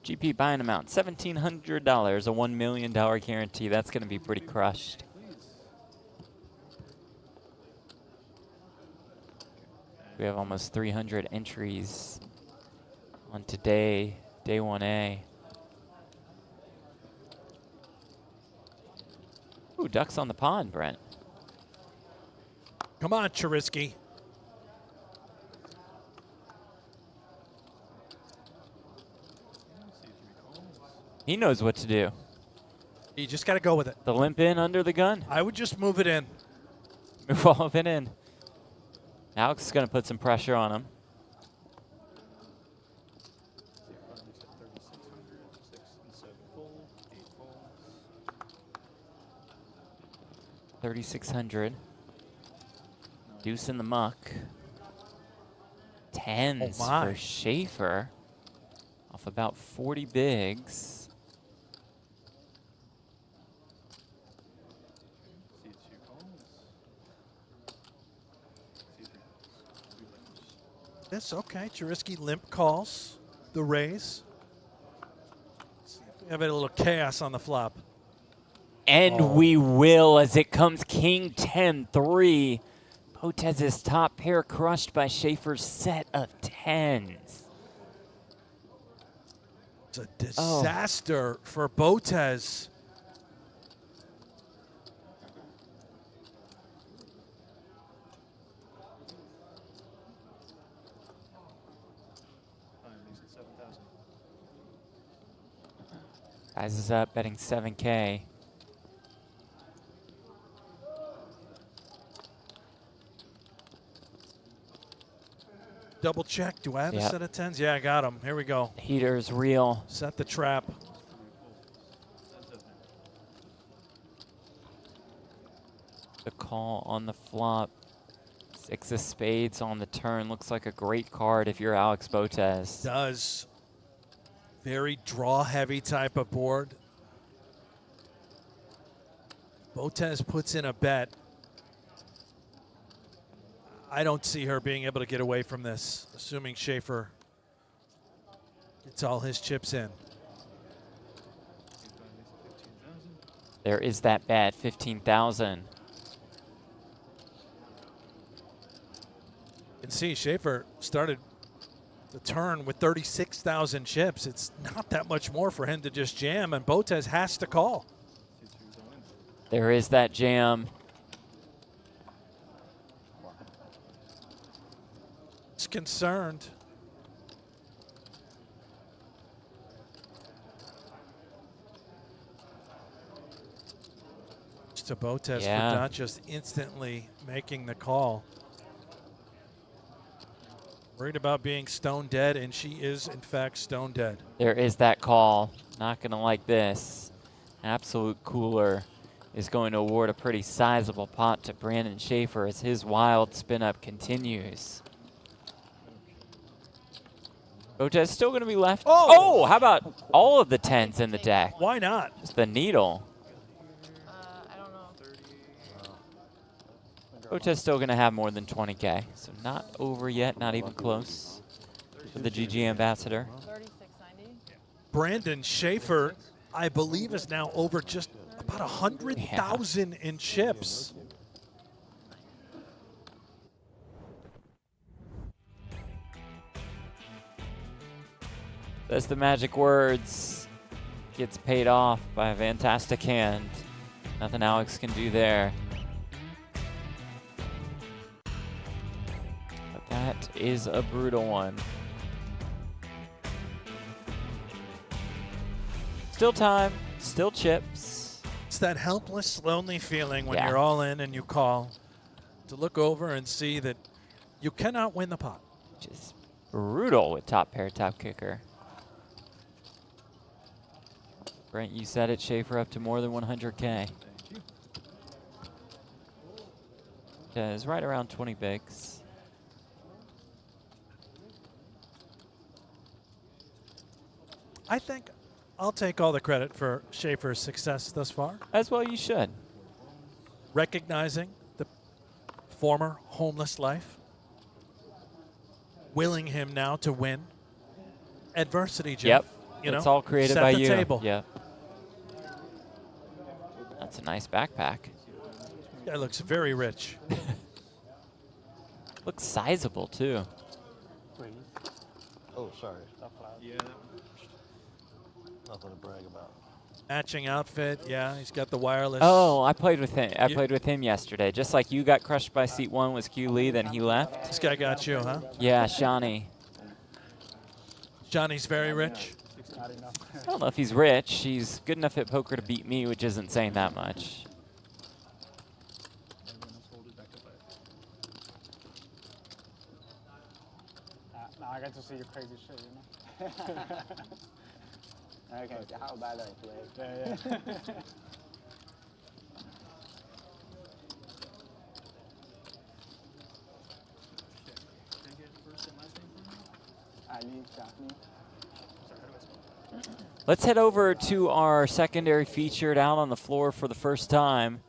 GP buying amount, $1,700, a $1 million guarantee. That's going to be pretty crushed. We have almost 300 entries on today, day 1A. Ooh, ducks on the pond, Brent.
Come on, Charisky.
He knows what to do.
You just got to go with it.
The limp in under the gun.
I would just move it in.
Move all of it in. Alex is going to put some pressure on him. $3,600. Deuce in the muck. Tens
Oh my.
for Schaefer. Off about 40 bigs.
Yes, okay. Jarisky limp calls the raise. We have a little chaos on the flop.
And we will as it comes king 10-3. Botez's top pair crushed by Schaefer's set of tens.
It's a disaster for Botez.
Guys is up betting 7K.
Double check. Do I have a
Yep.
set of tens? Yeah, I got them. Here we go.
Heater's real.
Set the trap.
The call on the flop. 6 of spades on the turn. Looks like a great card if you're Alex Botez.
Does. Very draw-heavy type of board. Botez puts in a bet. I don't see her being able to get away from this, assuming Schaefer gets all his chips in.
There is that bet, 15,000.
You can see Schaefer started the turn with 36,000 chips. It's not that much more for him to just jam, and Botez has to call.
There is that jam.
He's concerned. To Botez
Yeah.
for not just instantly making the call. Worried about being stone dead, and she is, in fact, stone dead.
There is that call. Not going to like this. Absolute Cooler is going to award a pretty sizable pot to Brandon Schaefer as his wild spin-up continues. Botez still going to be left.
Oh!
How about all of the tens in the deck?
Why not?
Just the needle.
I don't know.
Botez still going to have more than 20K, so not over yet, not even close for the GG ambassador.
36.90.
Brandon Schaefer, I believe, is now over just about 100,000 in chips.
That's the magic words. Gets paid off by a fantastic hand. Nothing Alex can do there. But that is a brutal one. Still time, still chips.
It's that helpless, lonely feeling when
Yeah.
you're all in and you call, to look over and see that you cannot win the pot.
Just brutal with top pair, top kicker. Brent, you said it, Schaefer up to more than 100K. Yeah, it's right around 20 bigs.
I think I'll take all the credit for Schaefer's success thus far.
As well you should.
Recognizing the former homeless life, willing him now to win. Adversity, Jeff.
Yep,
You know,
it's all created
set
by
the
you.
table.
Yep. That's a nice backpack.
Guy looks very rich.
Looks sizable too.
Oh, sorry. Nothing to brag about.
Matching outfit, yeah, he's got the wireless.
Oh, I played with him. I
You-
played with him yesterday. Just like you got crushed by seat 1 with Q Lee, then he left.
This guy got you, huh?
Yeah, Shawnee.
Johnny's very rich.
I don't know if he's rich. He's good enough at poker to beat me, which isn't saying that much.
Now I get to see your crazy shit, you know?
Okay, so how about I play?
Yeah, yeah.
Ali, Chapney.
Let's head over to our secondary featured out on the floor for the first time.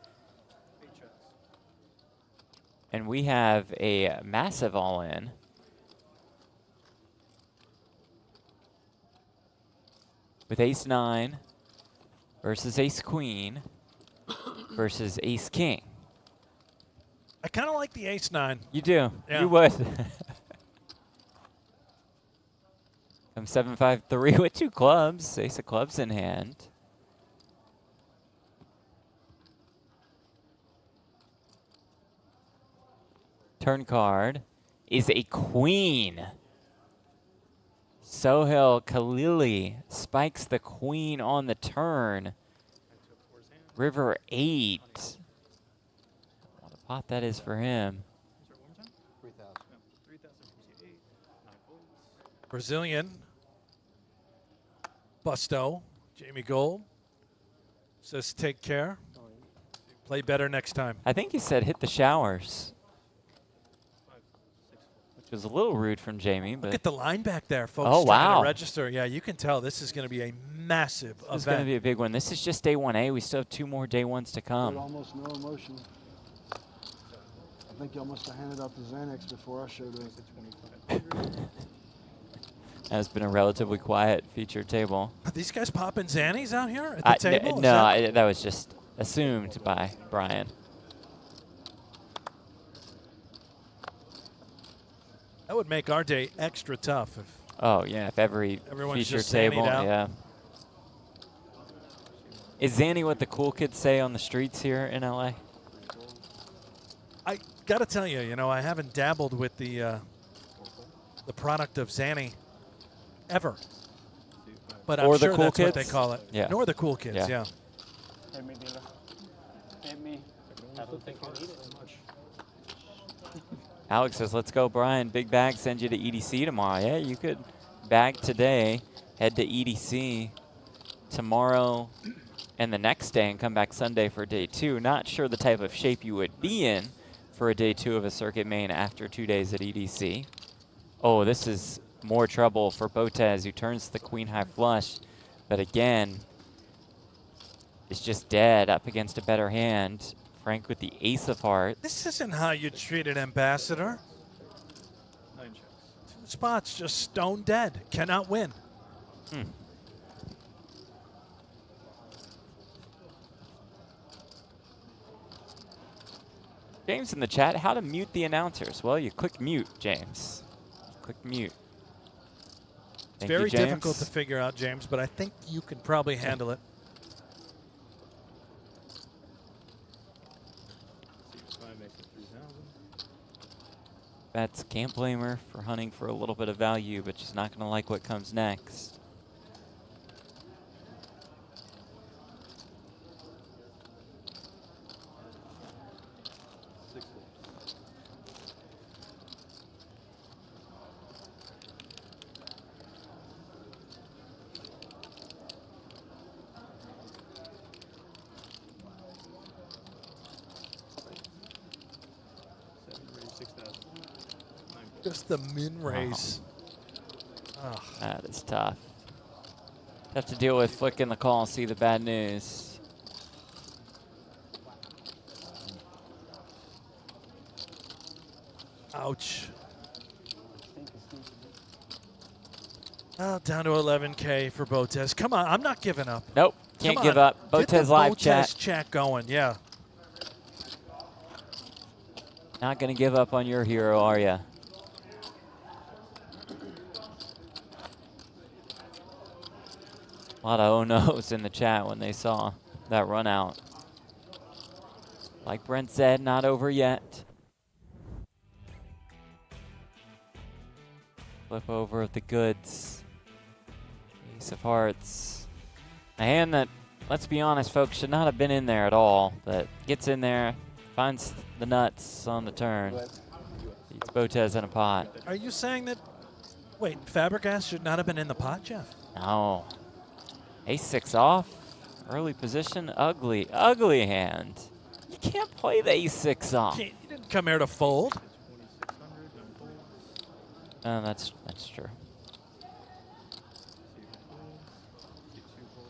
And we have a massive all-in. With ace-9 versus ace-queen versus ace-king.
I kind of like the ace-9.
You do.
Yeah.
You would. I'm 7-5-3 with 2 clubs. Ace of clubs in hand. Turn card is a queen. Sohail Khalili spikes the queen on the turn. River 8. What a pot that is for him.
Brazilian. Busto. Jamie Gold says take care. Play better next time.
I think he said hit the showers. Which was a little rude from Jamie, but
Look at the line back there, folks.
Oh,
trying
wow.
to register. Yeah, you can tell this is going to be a massive
this is going to
event.
be a big one. This is just day 1A. We still have 2 more day 1s to come.
Almost no emotion. I think y'all must have handed out the Xanax before I showed up.
Has been a relatively quiet featured table.
Are these guys popping Xannies out here at the table? Is
No,
that-
that was just assumed by Brian.
That would make our day extra tough. If
Oh, yeah, if every
Everyone's
featured
just Xannied
table,
out.
yeah. Is Zanny what the cool kids say on the streets here in LA?
I got to tell you, I haven't dabbled with the product of Zanny ever. But I'm
Or the
sure
cool
that's what
kids?
they call it.
Yeah.
Nor the cool kids,
Yeah.
yeah.
Hit me, dealer. Hit me. I don't think you need it so much.
Alex says, let's go, Brian. Big bag, send you to EDC tomorrow. Yeah, you could bag today, head to EDC tomorrow and the next day and come back Sunday for day 2. Not sure the type of shape you would be in for a day 2 of a circuit main after 2 days at EDC. Oh, this is more trouble for Botez, who turns the queen high flush, but again, is just dead up against a better hand. Frank with the ace of hearts.
This isn't how you treat an ambassador. 2 spots, just stone dead. Cannot win.
James in the chat, how to mute the announcers? Well, you click mute, James. Click mute.
It's
Thank you,
very
James.
difficult to figure out, James, but I think you can probably handle it.
Bats can't blame her for hunting for a little bit of value, but she's not going to like what comes next.
Just the min raise. Oh.
That is tough. Have to deal with flicking the call, see the bad news.
Ouch. Oh, down to 11K for Botez. Come on, I'm not giving up.
Nope, can't
Come
give
on.
up.
Get the
BotezLive
Botez
chat.
chat going, yeah.
Not going to give up on your hero, are ya? A lot of oh-no's in the chat when they saw that run out. Like Brent said, not over yet. Flip over of the goods. Ace of hearts. A hand that, let's be honest, folks, should not have been in there at all, but gets in there, finds the nuts on the turn. Beats Botez in a pot.
Are you saying that Wait, Fabregas should not have been in the pot, Jeff.
No. Ace-6 off. Early position. Ugly, ugly hand. You can't play the ace-6 off.
You didn't come here to fold.
That's true.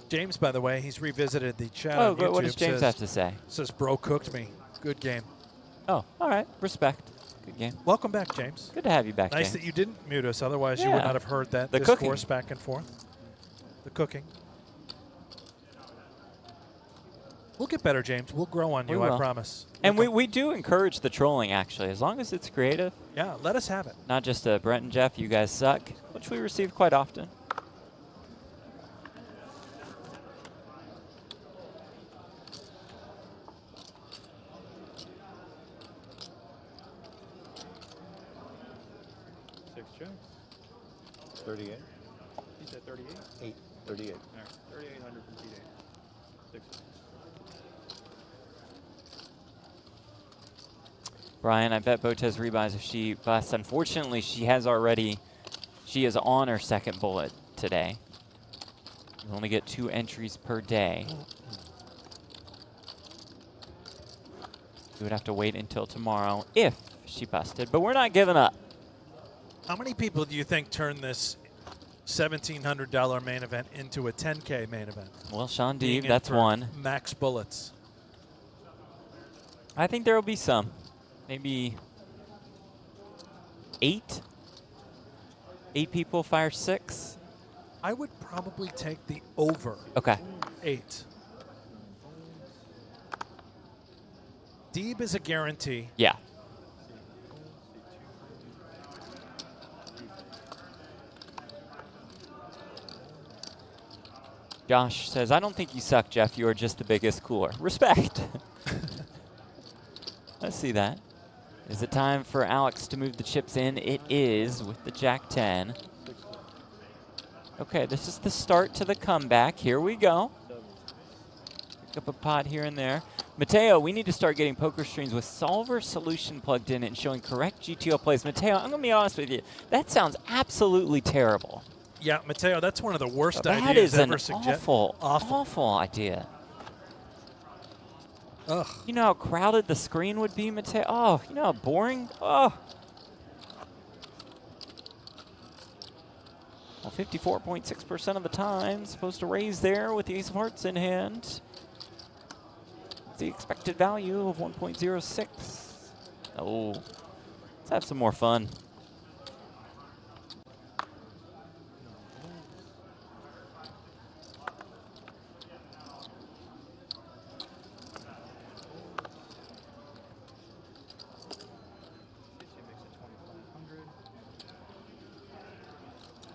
James, by the way, he's revisited the chat
Oh,
on YouTube.
what does James have to say?
Says, bro cooked me. Good game.
Oh, all right. Respect. Good game.
Welcome back, James.
Good to have you back,
Nice
James.
that you didn't mute us. Otherwise, you would
Yeah.
not have heard that
The
discourse
cooking.
back and forth. The cooking. We'll get better, James. We'll grow on
We
you,
will.
I promise.
And we do encourage the trolling, actually, as long as it's creative.
Yeah, let us have it.
Not just Brent and Jeff, you guys suck, which we receive quite often.
Six checks. 38. You said 38? 8. 38. All right. 3,800 from T8. 6.
Brian, I bet Botez rebuys if she busts. Unfortunately, she is on her second bullet today. You only get 2 entries per day. You would have to wait until tomorrow if she busted, but we're not giving up.
How many people do you think turn this $1,700 main event into a $10K main event?
Well, Sean
Being
Deeb,
in
that's
for
one.
Max bullets.
I think there will be some. Maybe 8? 8 people fire 6?
I would probably take the over.
Okay.
8. Deeb is a guarantee.
Yeah. Josh says, I don't think you suck, Jeff. You are just the biggest cooler. Respect. I see that. Is it time for Alex to move the chips in? It is with the Jack 10. Okay, this is the start to the comeback. Here we go. Pick up a pot here and there. Mateo, we need to start getting poker streams with solver solution plugged in and showing correct GTO plays. Mateo, I'm going to be honest with you. That sounds absolutely terrible.
Yeah, Mateo, that's one of the worst
That
ideas
is
ever
an
suggested.
awful idea.
Ugh.
You know how crowded the screen would be, Mateo? Oh, you know how boring? Oh. Well, 54.6% of the time, supposed to raise there with the ace of hearts in hand. The expected value of 1.06. Oh, let's have some more fun.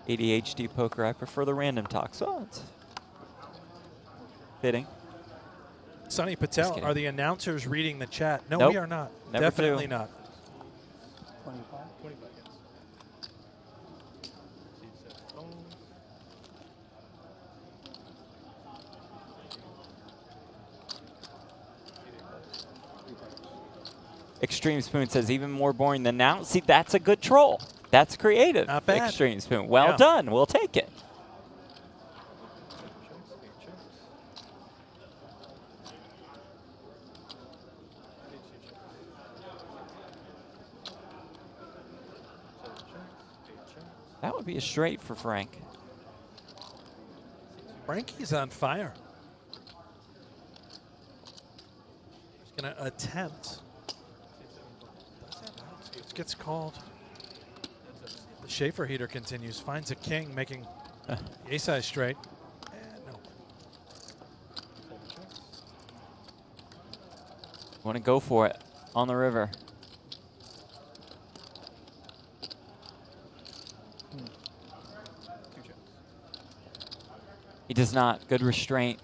ADHD poker, I prefer the random talk, so it's fitting.
Sonny Patel, are the announcers reading the chat? No,
Nope.
we are not.
Never
Definitely
do.
not.
25? 25, yes.
Extreme Spoon says even more boring than now. See, that's a good troll. That's creative.
Not bad.
Extreme Spoon. Well
Yeah.
done. We'll take it. That would be a straight for Frank.
Frankie's on fire. He's going to attempt. It gets called. The Schaefer heater continues. Finds a king, making the ace-high straight. And no.
Want to go for it on the river. He does not. Good restraint.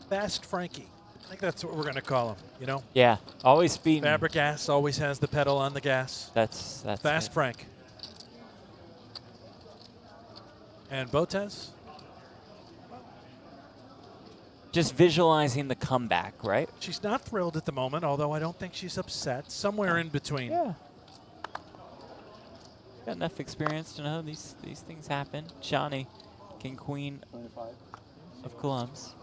Fast Frankie. I think that's what we're going to call him, you know?
Yeah, always speeding.
Fabregas always has the pedal on the gas.
That's
Fast
it.
Frank. And Botez?
Just visualizing the comeback, right?
She's not thrilled at the moment, although I don't think she's upset. Somewhere in between.
Yeah. Got enough experience to know these things happen. Johnny, King Queen
25.
of clubs.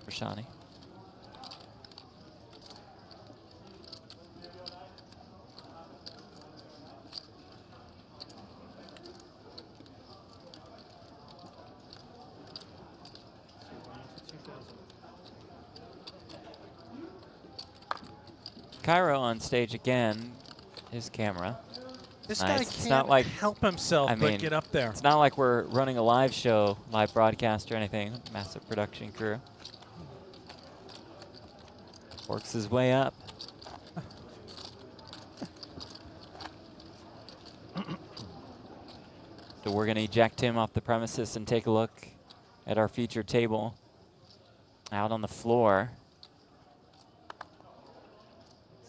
Shani. Cairo on stage again. His camera.
This
Nice.
guy
It's
can't
not like,
help himself
I
but
mean,
get up there.
It's not like we're running a live show, live broadcast or anything. Massive production crew. Works his way up. So we're going to eject him off the premises and take a look at our featured table out on the floor.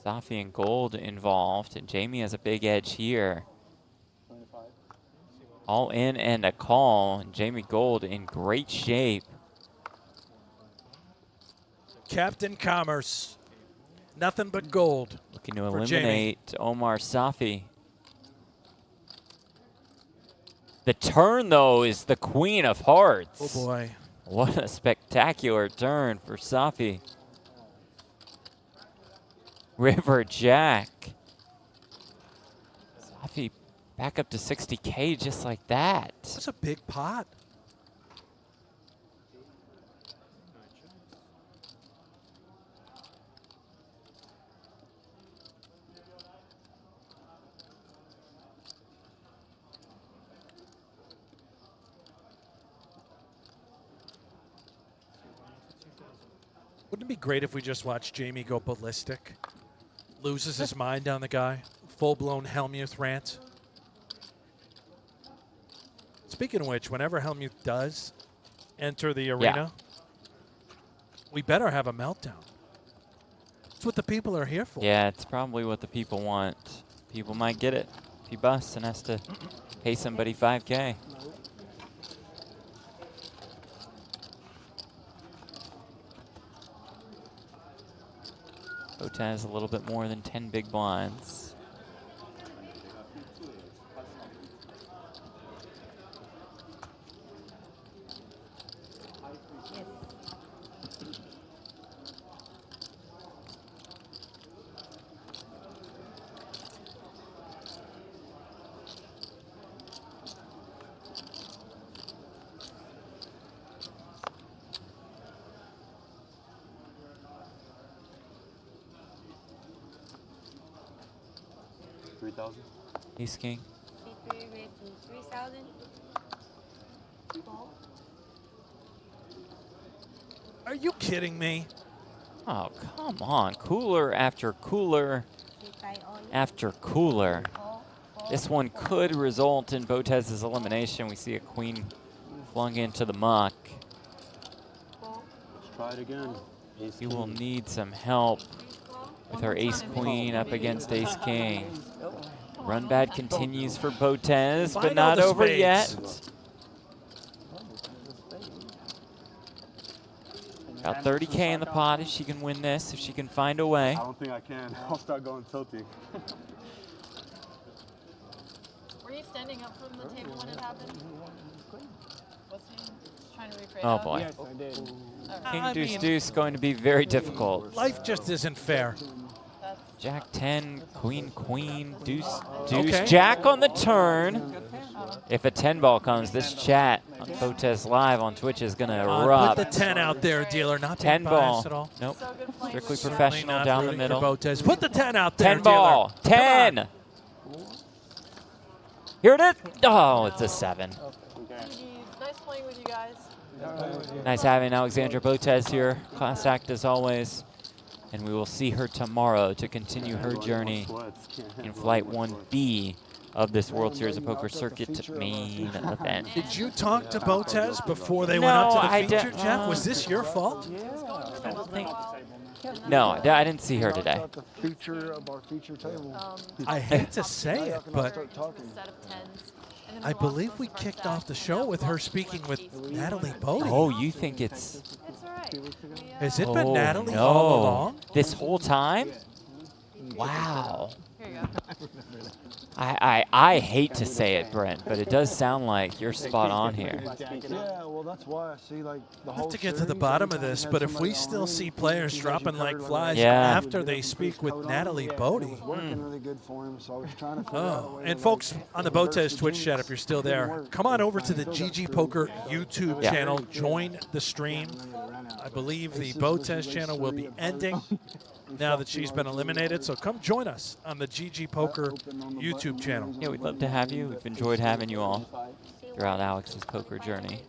Safi and Gold involved, and Jamie has a big edge here.
25.
All in and a call, and Jamie Gold in great shape.
Captain Commerce. Nothing but gold.
Looking to
for
eliminate Omar Safi. The turn, though, is the Queen of Hearts.
Oh, boy.
What a spectacular turn for Safi. River Jack. Safi back up to 60K just like that.
That's a big pot. Wouldn't it be great if we just watched Jamie go ballistic? Loses his mind on the guy. Full-blown Helmuth rant. Speaking of which, whenever Helmuth does enter the arena, we better have a meltdown. That's what the people are here for.
Yeah, it's probably what the people want. People might get it if he busts and has to pay somebody 5K. Botez a little bit more than 10 big blinds. Ace King.
3,000.
Are you kidding me?
Oh, come on. Cooler after cooler after cooler. This one could result in Botez's elimination. We see a queen flung into the muck.
Let's try it again.
He will need some help with her ace-queen up against ace-king. Run bad continues for Botez, but not over yet. About 30K in the pot if she can win this, if she can find a way.
I don't think I can. I'll start going tilting.
Were you standing up from the table when it happened? What's he trying to recreate?
Oh boy.
Yes, I did.
King Deuce Deuce going to be very difficult.
Life just isn't fair.
Jack 10, Queen Queen, Deuce Deuce. Okay. Jack on the turn. If a 10 ball comes, this chat on BotezLive on Twitch is going to erupt.
Put the 10 out there, dealer. Not
10
being biased
ball.
at all.
Nope. Strictly
Certainly
professional
not
down the
rooting for
middle.
Botez. Put the 10 out there,
10 ball.
dealer.
10. Here it is. Oh, it's a 7.
Nice playing with you guys.
Nice having Alexandra Botez here. Class act as always. And we will see her tomorrow to continue her journey in Flight 1B of this World Series of Poker Circuit main event.
Did you talk to Botez before they went up to the feature, Jeff? Was this your fault?
No, I didn't see her today.
The feature of our feature table.
I hate to say it, but
Set of 10s. And then
I believe we kicked off the show with her speaking with Natalie Bodie.
Oh, you think it's...
It's all right.
Has it been Natalie
no.
all along?
This whole time? Wow.
Here you go.
I hate to say it, Brent, but it does sound like you're spot on here.
Yeah, well, that's why I see like the whole
Have to get to the
series,
bottom of
every
this,
time
but
had
if we
somebody
still
on,
see
it
players
seems like you
dropping like
covered
flies
Yeah.
after they speak with Natalie Bodie.
It was working really good for him, so I was trying to figure out a
Oh,
way
and
to,
folks
like,
on the
reverse
Botez
the
Twitch
jinx.
chat, if you're still
It didn't
there,
work.
come on over to the
Still got
GG
screwed.
Poker YouTube
Yeah.
channel. Join the stream. I believe the Botez channel will be ending now that she's been eliminated. So come join us on the GG Poker YouTube channel.
Yeah, we'd love to have you. We've enjoyed having you all throughout Alex's poker journey.